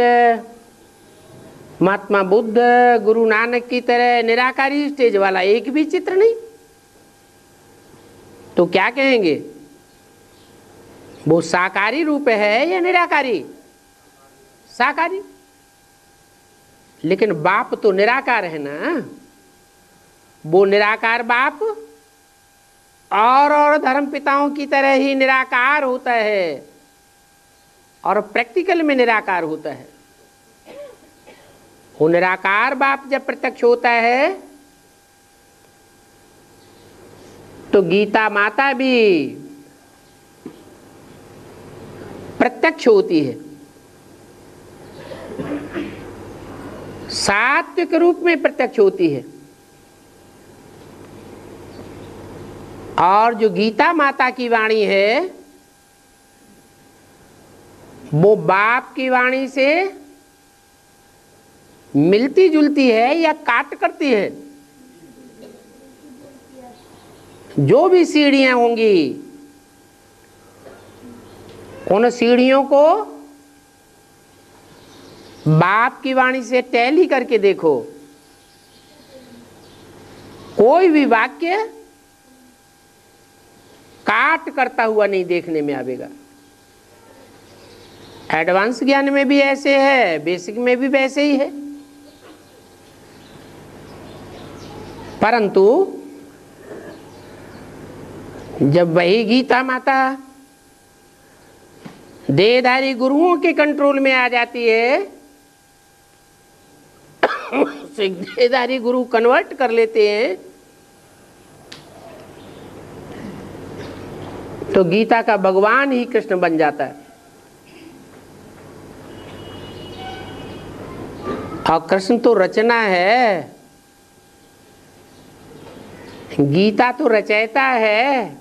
महात्मा बुद्ध, गुरु नानक की तरह निराकारी स्टेज वाला एक भी चित्र नहीं। तो क्या कहेंगे? वो साकारी रूप है या निराकारी? साकारी। लेकिन बाप तो निराकार है ना। वो निराकार बाप और धर्म पिताओं की तरह ही निराकार होता है और प्रैक्टिकल में निराकार होता है। वो निराकार बाप जब प्रत्यक्ष होता है तो गीता माता भी प्रत्यक्ष होती है, सात्विक रूप में प्रत्यक्ष होती है। और जो गीता माता की वाणी है वो बाप की वाणी से मिलती जुलती है या काट करती है? जो भी सीढ़ियां होंगी उन सीढ़ियों को बाप की वाणी से टैली करके देखो। कोई भी वाक्य काट करता हुआ नहीं देखने में आवेगा। एडवांस ज्ञान में भी ऐसे है, बेसिक में भी वैसे ही है। परंतु जब वही गीता माता देहधारी गुरुओं के कंट्रोल में आ जाती है, देहधारी गुरु कन्वर्ट कर लेते हैं, तो गीता का भगवान ही कृष्ण बन जाता है। और कृष्ण तो रचना है, गीता तो रचयिता है।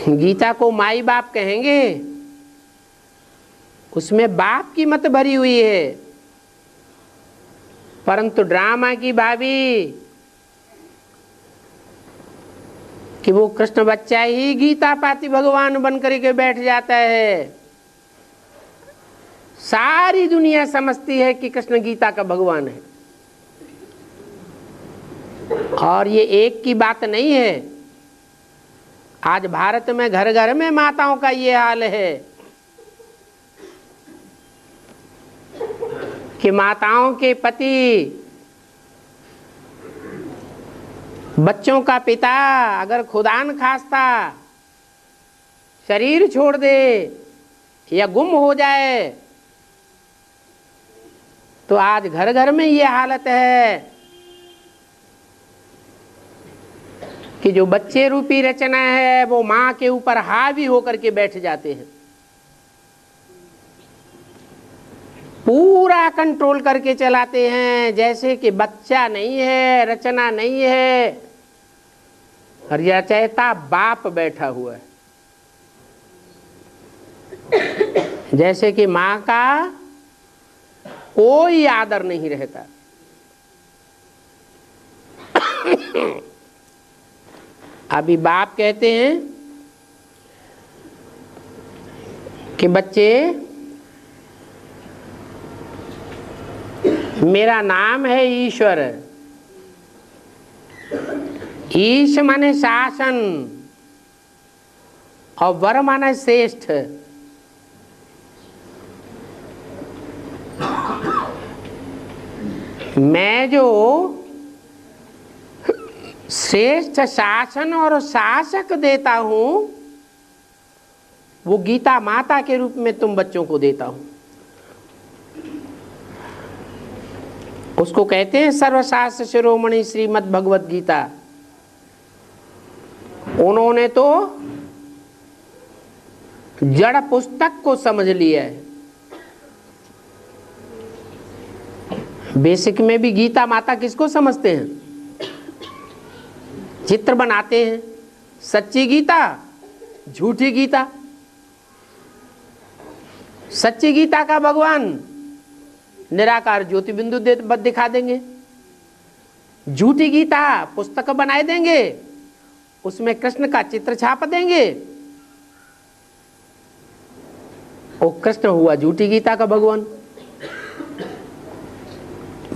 गीता को माई बाप कहेंगे, उसमें बाप की मत भरी हुई है। परंतु ड्रामा की भाभी कि वो कृष्ण बच्चा ही गीता पाती भगवान बन करके बैठ जाता है। सारी दुनिया समझती है कि कृष्ण गीता का भगवान है। और ये एक की बात नहीं है। आज भारत में घर घर में माताओं का ये हाल है। कि माताओं के पति, बच्चों का पिता अगर खुदा न खास्ता शरीर छोड़ दे या गुम हो जाए तो आज घर घर में ये हालत है कि जो बच्चे रूपी रचना है वो माँ के ऊपर हावी होकर के बैठ जाते हैं, पूरा कंट्रोल करके चलाते हैं, जैसे कि बच्चा नहीं है, रचना नहीं है, और रचयिता बाप बैठा हुआ है। जैसे कि माँ का कोई आदर नहीं रहता। अभी बाप कहते हैं कि बच्चे मेरा नाम है ईश्वर। ईश माने शासन और वर माने श्रेष्ठ। मैं जो श्रेष्ठ शासन और शासक देता हूं वो गीता माता के रूप में तुम बच्चों को देता हूं। उसको कहते हैं सर्वशास्त्र शिरोमणि श्रीमद् भगवत गीता। उन्होंने तो जड़ पुस्तक को समझ लिया है। बेसिक में भी गीता माता किसको समझते हैं? चित्र बनाते हैं। सच्ची गीता, झूठी गीता। सच्ची गीता का भगवान निराकार ज्योति बिंदु दिखा देंगे, झूठी गीता पुस्तक बनाए देंगे, उसमें कृष्ण का चित्र छाप देंगे। वो कृष्ण हुआ झूठी गीता का भगवान।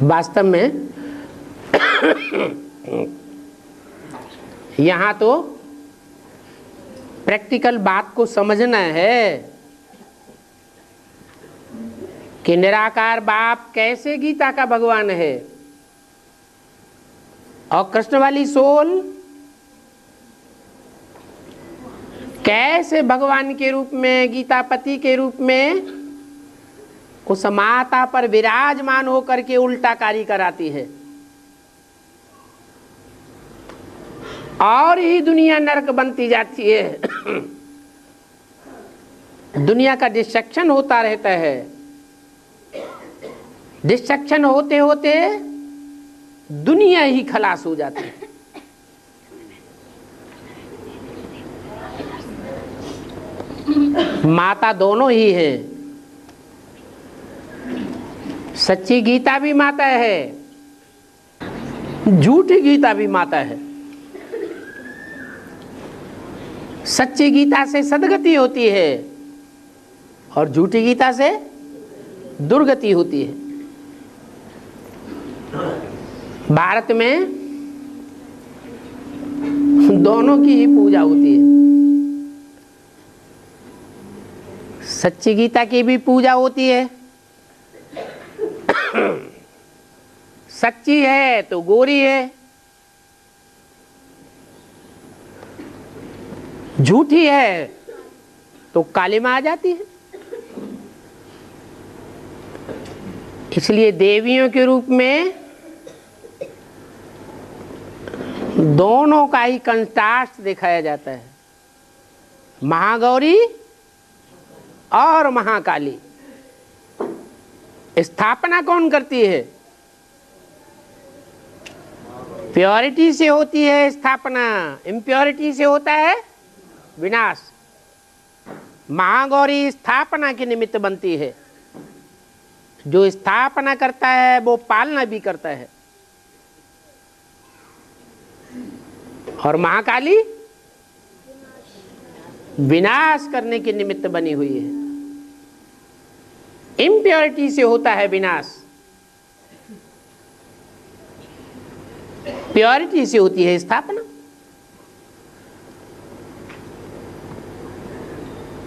वास्तव में यहां तो प्रैक्टिकल बात को समझना है कि निराकार बाप कैसे गीता का भगवान है और कृष्ण वाली सोल कैसे भगवान के रूप में, गीतापति के रूप में उस माता पर विराजमान होकर के उल्टा कार्य कराती है और ही दुनिया नरक बनती जाती है। दुनिया का डिस्ट्रक्शन होता रहता है। डिस्ट्रक्शन होते होते दुनिया ही खलास हो जाती है। माता दोनों ही है। सच्ची गीता भी माता है, झूठी गीता भी माता है। सच्ची गीता से सदगति होती है और झूठी गीता से दुर्गति होती है। भारत में दोनों की ही पूजा होती है। सच्ची गीता की भी पूजा होती है। सच्ची है तो गोरी है, झूठी है तो काली मां आ जाती है। इसलिए देवियों के रूप में दोनों का ही कंट्रास्ट दिखाया जाता है, महागौरी और महाकाली। स्थापना कौन करती है? प्योरिटी से होती है स्थापना, इम्प्योरिटी से होता है विनाश। महागौरी स्थापना के निमित्त बनती है। जो स्थापना करता है वो पालना भी करता है। और महाकाली विनाश करने के निमित्त बनी हुई है। इम्प्योरिटी से होता है विनाश, प्योरिटी से होती है स्थापना।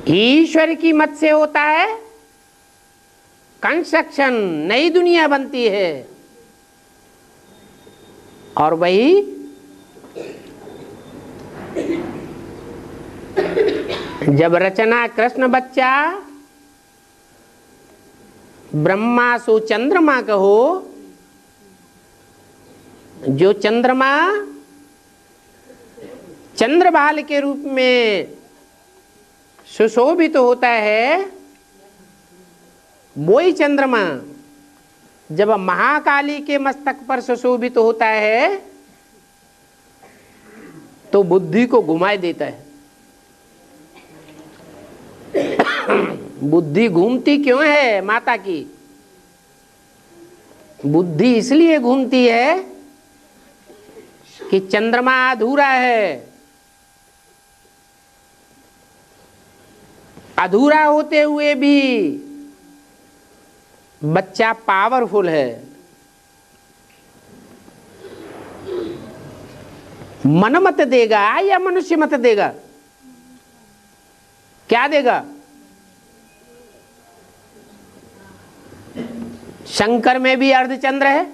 ईश्वर की मत से होता है कंस्ट्रक्शन, नई दुनिया बनती है। और वही जब रचना कृष्ण बच्चा ब्रह्मा सो चंद्रमा कहो, जो चंद्रमा चंद्रबाल के रूप में सुशोभित होता है, वही चंद्रमा जब महाकाली के मस्तक पर सुशोभित होता है तो बुद्धि को घुमाए देता है। बुद्धि घूमती क्यों है माता की? बुद्धि इसलिए घूमती है कि चंद्रमा अधूरा है। अधूरा होते हुए भी बच्चा पावरफुल है। मन मत देगा या मनुष्य मत देगा? क्या देगा? शंकर में भी अर्धचंद्र है,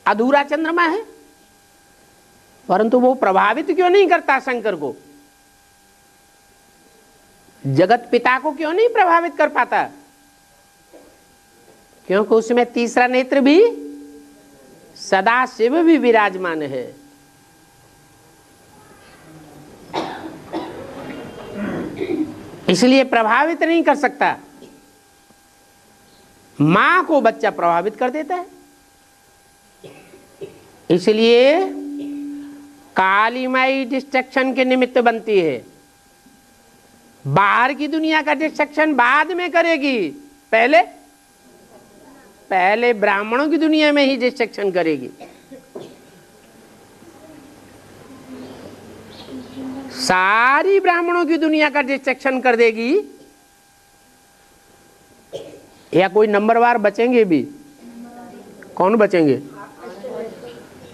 अधूरा चंद्रमा है, परंतु वो प्रभावित क्यों नहीं करता शंकर को? जगत पिता को क्यों नहीं प्रभावित कर पाता? क्योंकि उसमें तीसरा नेत्र भी सदा शिव भी विराजमान है। इसलिए प्रभावित नहीं कर सकता। मां को बच्चा प्रभावित कर देता है। इसलिए काली माई डिस्ट्रक्शन के निमित्त बनती है। बाहर की दुनिया का डिस्ट्रक्शन बाद में करेगी, पहले ब्राह्मणों की दुनिया में ही डिस्ट्रक्शन करेगी। सारी ब्राह्मणों की दुनिया का डिस्ट्रक्शन कर देगी, या कोई नंबरवार बचेंगे भी? कौन बचेंगे?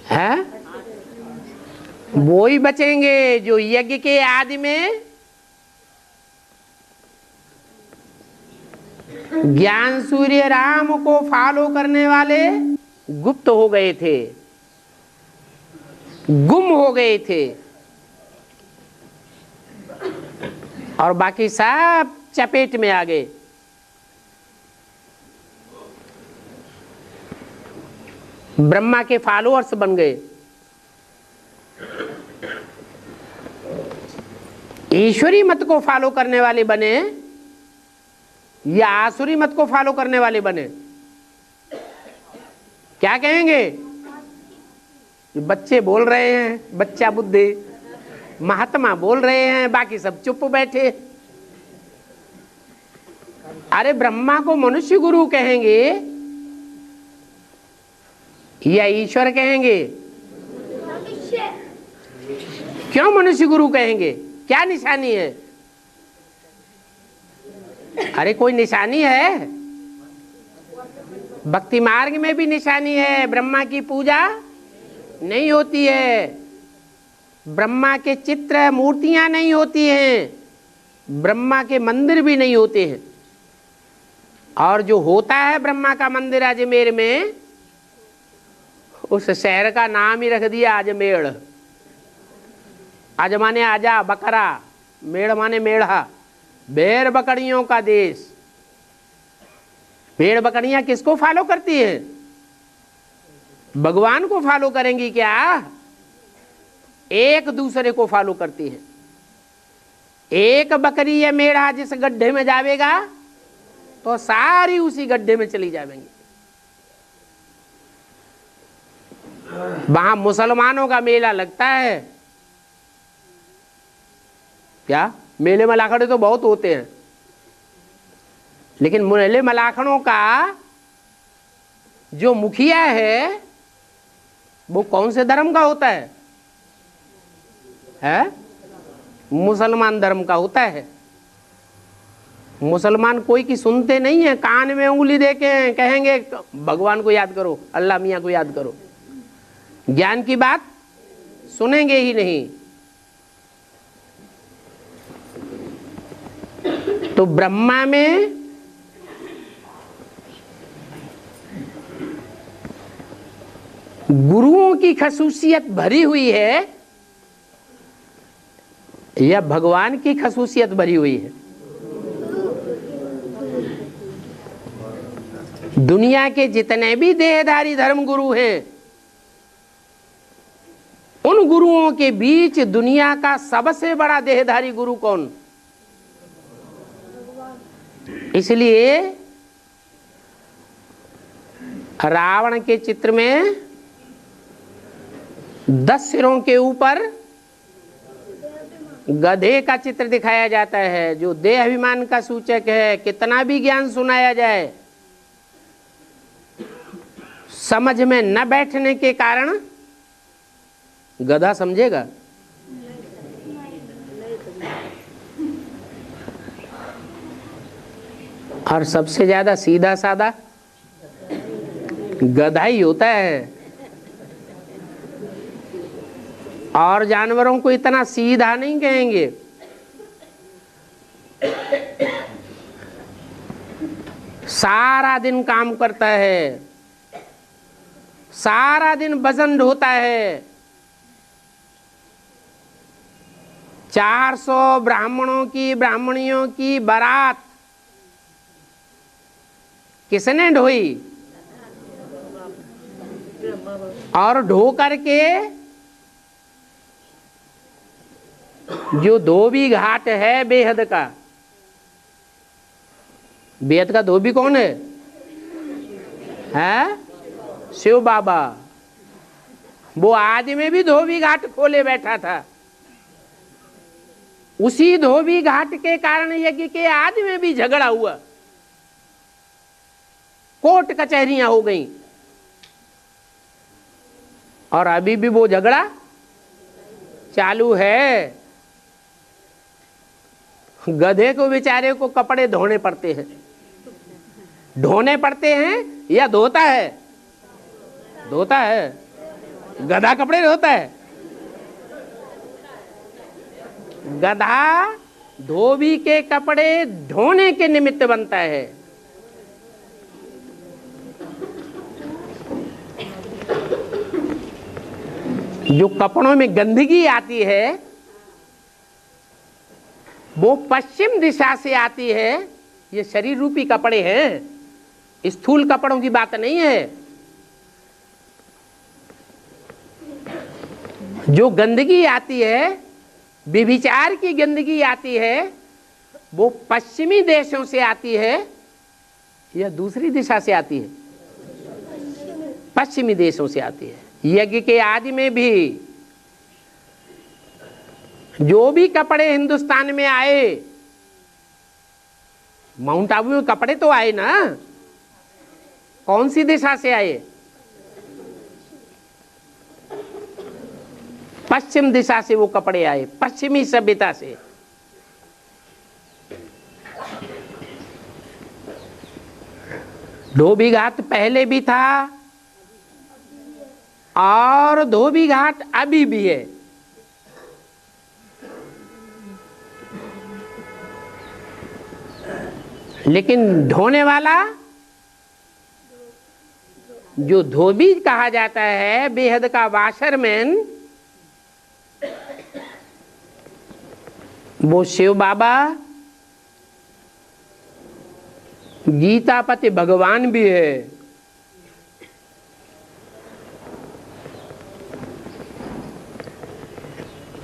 हैं? वो ही बचेंगे जो यज्ञ के आदि में ज्ञान सूर्य राम को फॉलो करने वाले गुप्त हो गए थे, गुम हो गए थे, और बाकी सब चपेट में आ गए। ब्रह्मा के फॉलोअर्स बन गए। ईश्वरी मत को फॉलो करने वाले बने या आसुरी मत को फॉलो करने वाले बने? क्या कहेंगे? बच्चे बोल रहे हैं, बच्चा बुद्धि, महात्मा बोल रहे हैं, बाकी सब चुप बैठे। अरे ब्रह्मा को मनुष्य गुरु कहेंगे या ईश्वर कहेंगे? क्यों मनुष्य गुरु कहेंगे? क्या निशानी है? अरे कोई निशानी है? भक्ति मार्ग में भी निशानी है। ब्रह्मा की पूजा नहीं होती है, ब्रह्मा के चित्र मूर्तियां नहीं होती हैं, ब्रह्मा के मंदिर भी नहीं होते हैं। और जो होता है ब्रह्मा का मंदिर अजमेर में, उस शहर का नाम ही रख दिया अजमेर। अज माने आजा, बकरा, मेढ़ माने मेढ़ा, भेड़ बकरियों का देश। भेड़ बकरियां किसको फॉलो करती है? भगवान को फॉलो करेंगी क्या? एक दूसरे को फॉलो करती है। एक बकरी या मेढ़ा जिस गड्ढे में जावेगा तो सारी उसी गड्ढे में चली जाएंगी। वहां मुसलमानों का मेला लगता है। क्या मेले मलाखड़े तो बहुत होते हैं, लेकिन मेले मलाखड़ों का जो मुखिया है वो कौन से धर्म का होता है? मुसलमान धर्म का होता है। मुसलमान कोई की सुनते नहीं है, कान में उंगली दे के कहेंगे भगवान को याद करो, अल्लाह मियाँ को याद करो, ज्ञान की बात सुनेंगे ही नहीं। तो ब्रह्मा में गुरुओं की खसूसियत भरी हुई है या भगवान की खसूसियत भरी हुई है? दुनिया के जितने भी देहधारी धर्म गुरु हैं, उन गुरुओं के बीच दुनिया का सबसे बड़ा देहधारी गुरु कौन? इसलिए रावण के चित्र में 10 सिरों के ऊपर गधे का चित्र दिखाया जाता है, जो देह अभिमान का सूचक है। कितना भी ज्ञान सुनाया जाए, समझ में न बैठने के कारण गधा समझेगा। और सबसे ज्यादा सीधा साधा गधा ही होता है। और जानवरों को इतना सीधा नहीं कहेंगे। सारा दिन काम करता है, सारा दिन वजन ढोता है। 400 ब्राह्मणों की, ब्राह्मणियों की बारात किसने ढोई? और ढो करके जो धोबी घाट है बेहद का, बेहद का धोबी कौन है? शिव बाबा। वो आज में भी धोबी घाट खोले बैठा था। उसी धोबी घाट के कारण यज्ञ के आज में भी झगड़ा हुआ, कोर्ट कचहरियां हो गई, और अभी भी वो झगड़ा चालू है। गधे को बेचारे को कपड़े धोने पड़ते हैं। ढोने पड़ते हैं या धोता है? धोता है। गधा कपड़े धोता है? गधा धोबी के कपड़े धोने के निमित्त बनता है। जो कपड़ों में गंदगी आती है वो पश्चिम दिशा से आती है। ये शरीर रूपी कपड़े हैं, स्थूल कपड़ों की बात नहीं है। जो गंदगी आती है, व्यभिचार की गंदगी आती है, वो पश्चिमी देशों से आती है या दूसरी दिशा से आती है? पश्चिमी देशों से आती है। यज्ञ के आदि में भी जो भी कपड़े हिंदुस्तान में आए, माउंट आबू में कपड़े तो आए ना, कौन सी दिशा से आए? पश्चिम दिशा से वो कपड़े आए, पश्चिमी सभ्यता से। धोबी घाट पहले भी था और धोबी घाट अभी भी है। लेकिन ढोने वाला जो धोबी कहा जाता है, बेहद का वाशरमैन, वो शिव बाबा, गीतापति भगवान भी है।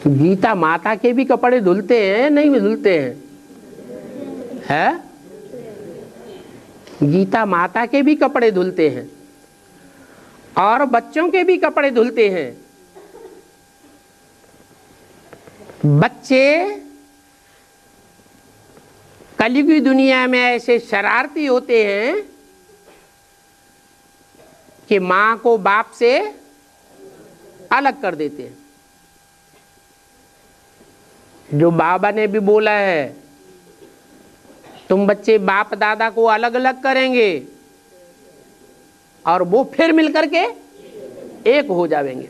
गीता माता के भी कपड़े धुलते हैं, नहीं भी धुलते हैं? है? गीता माता के भी कपड़े धुलते हैं और बच्चों के भी कपड़े धुलते हैं। बच्चे कलयुगी दुनिया में ऐसे शरारती होते हैं कि मां को बाप से अलग कर देते हैं। जो बाबा ने भी बोला है, तुम बच्चे बाप दादा को अलग अलग करेंगे और वो फिर मिलकर के एक हो जाएंगे।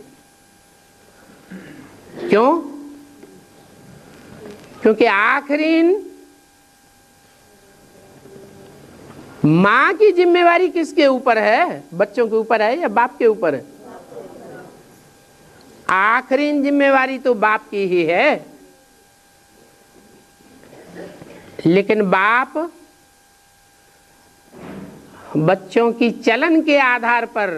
क्यों? क्योंकि आखिरी मां की जिम्मेवारी किसके ऊपर है? बच्चों के ऊपर है या बाप के ऊपर है? आखिरी जिम्मेवारी तो बाप की ही है, लेकिन बाप बच्चों की चलन के आधार पर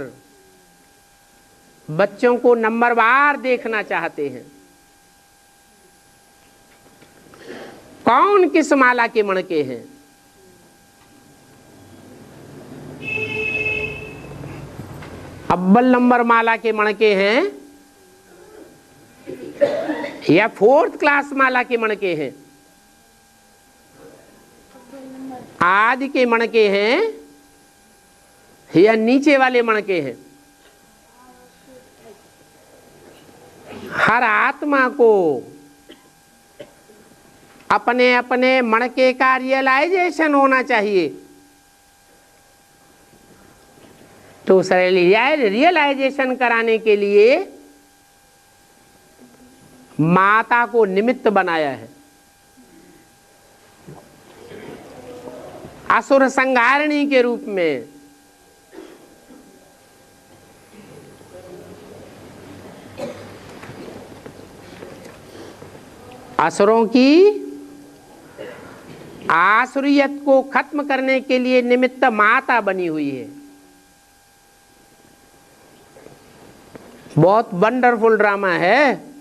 बच्चों को नंबरवार देखना चाहते हैं। कौन किस माला के मणके हैं? अव्वल नंबर माला के मणके हैं या 4th क्लास माला के मणके हैं? आदि के मणके हैं या नीचे वाले मणके हैं? हर आत्मा को अपने अपने मणके का रियलाइजेशन होना चाहिए। तो उस रियलाइजेशन कराने के लिए माता को निमित्त बनाया है। असुर संहारिणी के रूप में। असुरों की आसुरियत को खत्म करने के लिए निमित्त माता बनी हुई है। बहुत वंडरफुल ड्रामा है।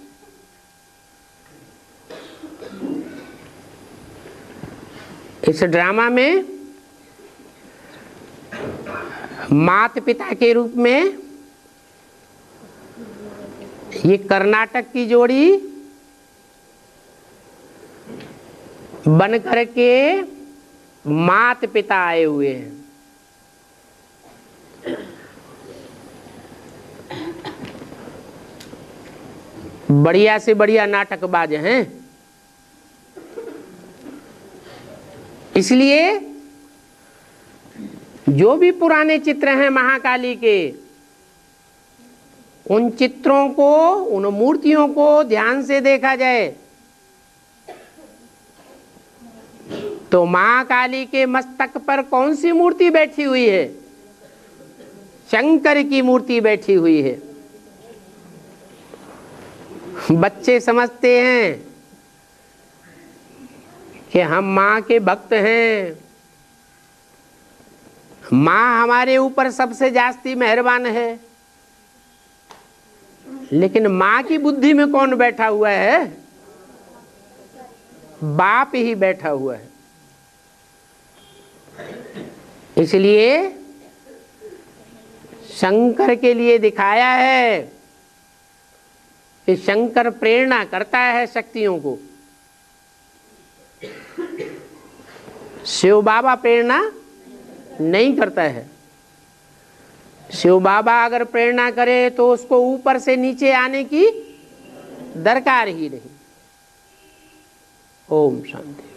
इस ड्रामा में माता पिता के रूप में ये कर्नाटक की जोड़ी बन करके माता पिता आए हुए हैं। बढ़िया से बढ़िया नाटकबाज हैं। इसलिए जो भी पुराने चित्र हैं महाकाली के, उन चित्रों को, उन मूर्तियों को ध्यान से देखा जाए तो महाकाली के मस्तक पर कौन सी मूर्ति बैठी हुई है? शंकर की मूर्ति बैठी हुई है। बच्चे समझते हैं कि हम माँ के भक्त हैं, माँ हमारे ऊपर सबसे जास्ती मेहरबान है। लेकिन माँ की बुद्धि में कौन बैठा हुआ है? बाप ही बैठा हुआ है। इसलिए शंकर के लिए दिखाया है कि शंकर प्रेरणा करता है शक्तियों को, शिव बाबा प्रेरणा नहीं करता है। शिव बाबा अगर प्रेरणा करे तो उसको ऊपर से नीचे आने की दरकार ही नहीं। ओम शांति।